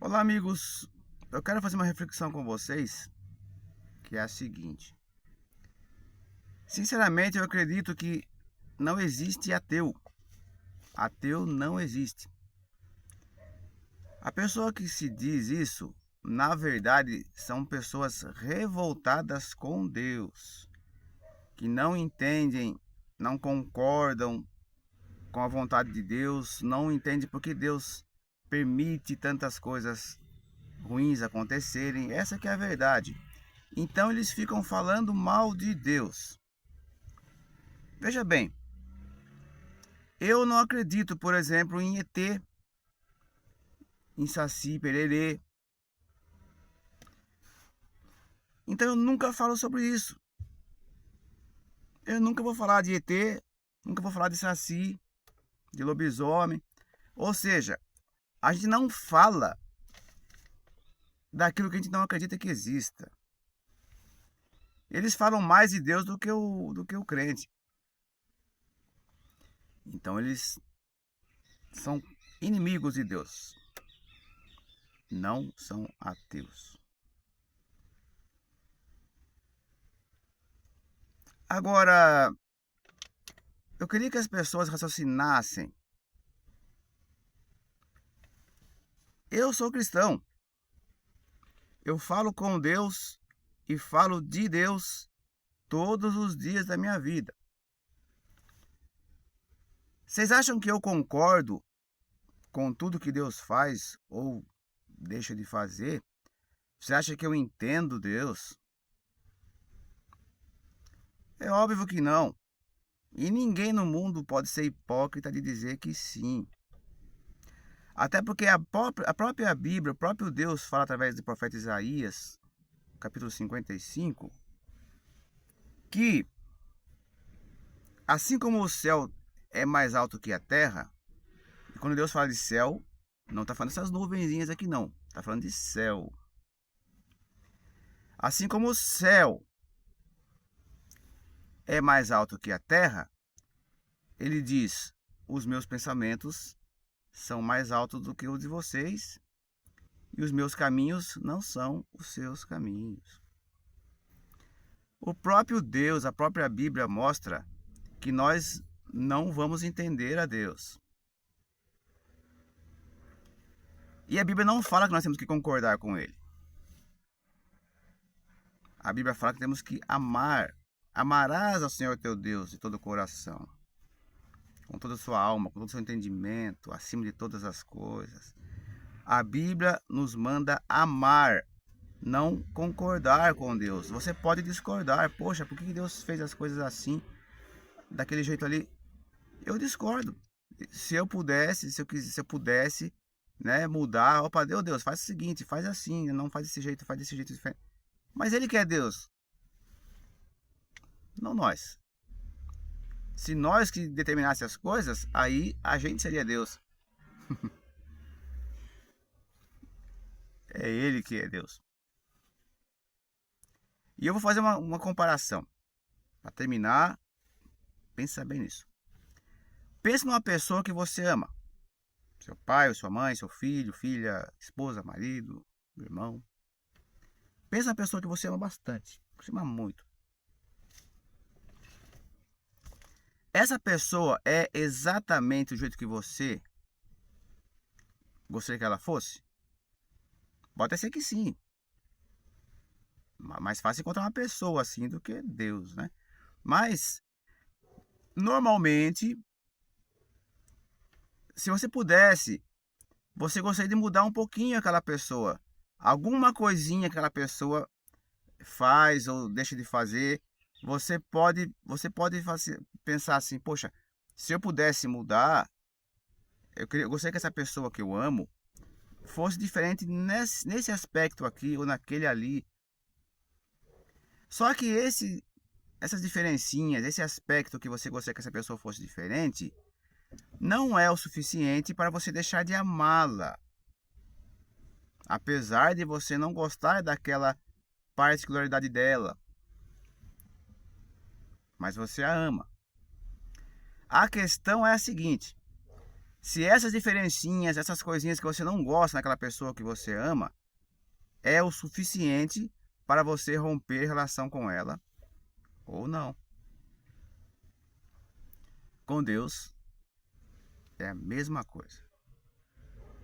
Olá, amigos. Eu quero fazer uma reflexão com vocês, que é a seguinte. Sinceramente, eu acredito que não existe ateu. Ateu não existe. A pessoa que se diz isso, na verdade, são pessoas revoltadas com Deus, que não entendem, não concordam com a vontade de Deus, não entendem porque Deus permite tantas coisas ruins acontecerem. Essa que é a verdade. Então eles ficam falando mal de Deus. Veja bem, eu não acredito, por exemplo, em ET, em Saci Pererê. Então eu nunca falo sobre isso. Eu nunca vou falar de ET, nunca vou falar de Saci, de lobisomem. Ou seja, a gente não fala daquilo que a gente não acredita que exista. Eles falam mais de Deus do que o crente. Então eles são inimigos de Deus. Não são ateus. Agora, eu queria que as pessoas raciocinassem. Eu sou cristão. Eu falo com Deus e falo de Deus todos os dias da minha vida. Vocês acham que eu concordo com tudo que Deus faz ou deixa de fazer? Você acha que eu entendo Deus? É óbvio que não. E ninguém no mundo pode ser hipócrita de dizer que sim. Até porque a própria Bíblia, o próprio Deus fala através do profeta Isaías, capítulo 55, que assim como o céu é mais alto que a terra, e quando Deus fala de céu, não está falando dessas nuvenzinhas aqui não, está falando de céu. Assim como o céu é mais alto que a terra, ele diz: os meus pensamentos são mais altos do que os de vocês, e os meus caminhos não são os seus caminhos. O próprio Deus, a própria Bíblia mostra que nós não vamos entender a Deus. E a Bíblia não fala que nós temos que concordar com Ele. A Bíblia fala que temos que amar. Amarás ao Senhor teu Deus de todo o coração, com toda a sua alma, com todo o seu entendimento, acima de todas as coisas. A Bíblia nos manda amar, não concordar com Deus. Você pode discordar. Poxa, por que Deus fez as coisas assim, daquele jeito ali? Eu discordo. Se eu pudesse, se eu pudesse, né, mudar, opa, Deus, faz o seguinte, faz assim, não faz desse jeito, faz desse jeito diferente. Mas Ele quer Deus, não nós. Se nós que determinasse as coisas, aí a gente seria Deus. É Ele que é Deus. E eu vou fazer uma comparação. Para terminar, pensa bem nisso. Pense numa pessoa que você ama. Seu pai, ou sua mãe, seu filho, filha, esposa, marido, irmão. Pensa numa pessoa que você ama bastante. Você ama muito. Essa pessoa é exatamente o jeito que você gostaria que ela fosse? Pode ser que sim. Mais fácil encontrar uma pessoa assim do que Deus, né? Mas, normalmente, se você pudesse, você gostaria de mudar um pouquinho aquela pessoa. Alguma coisinha que aquela pessoa faz ou deixa de fazer, você pode pensar assim, poxa, se eu pudesse mudar, eu gostaria que essa pessoa que eu amo fosse diferente nesse aspecto aqui ou naquele ali. Só que essas diferencinhas, esse aspecto que você gostaria que essa pessoa fosse diferente, não é o suficiente para você deixar de amá-la. Apesar de você não gostar daquela particularidade dela, mas você a ama. A questão é a seguinte: Se essas diferencinhas, essas coisinhas que você não gosta naquela pessoa que você ama, é o suficiente para você romper relação com ela ou não. Com Deus é a mesma coisa.